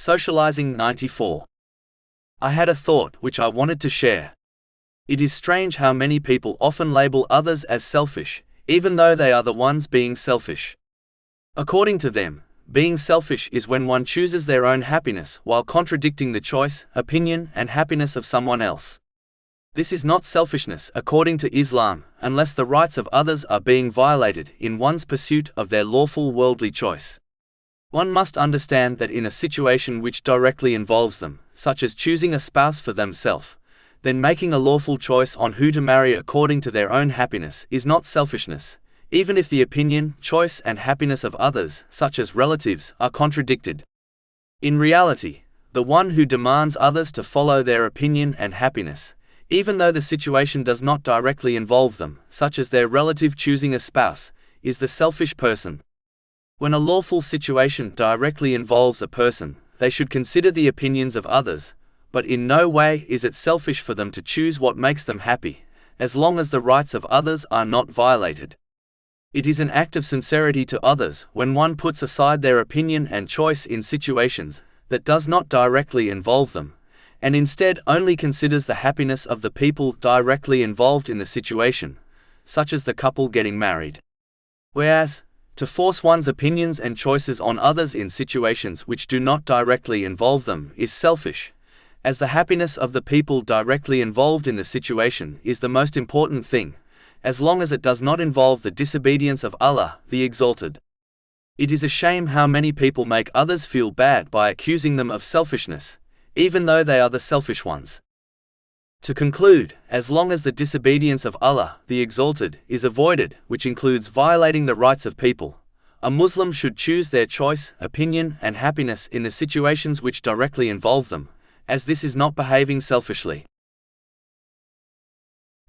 Socializing 94. I had a thought which I wanted to share. It is strange how many people often label others as selfish, even though they are the ones being selfish. According to them, being selfish is when one chooses their own happiness while contradicting the choice, opinion, and happiness of someone else. This is not selfishness according to Islam, unless the rights of others are being violated in one's pursuit of their lawful worldly choice. One must understand that in a situation which directly involves them, such as choosing a spouse for themselves, then making a lawful choice on who to marry according to their own happiness is not selfishness, even if the opinion, choice, and happiness of others, such as relatives, are contradicted. In reality, the one who demands others to follow their opinion and happiness, even though the situation does not directly involve them, such as their relative choosing a spouse, is the selfish person. When a lawful situation directly involves a person, they should consider the opinions of others, but in no way is it selfish for them to choose what makes them happy, as long as the rights of others are not violated. It is an act of sincerity to others when one puts aside their opinion and choice in situations that does not directly involve them, and instead only considers the happiness of the people directly involved in the situation, such as the couple getting married. Whereas, to force one's opinions and choices on others in situations which do not directly involve them is selfish, as the happiness of the people directly involved in the situation is the most important thing, as long as it does not involve the disobedience of Allah, the Exalted. It is a shame how many people make others feel bad by accusing them of selfishness, even though they are the selfish ones. To conclude, as long as the disobedience of Allah, the Exalted, is avoided, which includes violating the rights of people, a Muslim should choose their choice, opinion, and happiness in the situations which directly involve them, as this is not behaving selfishly.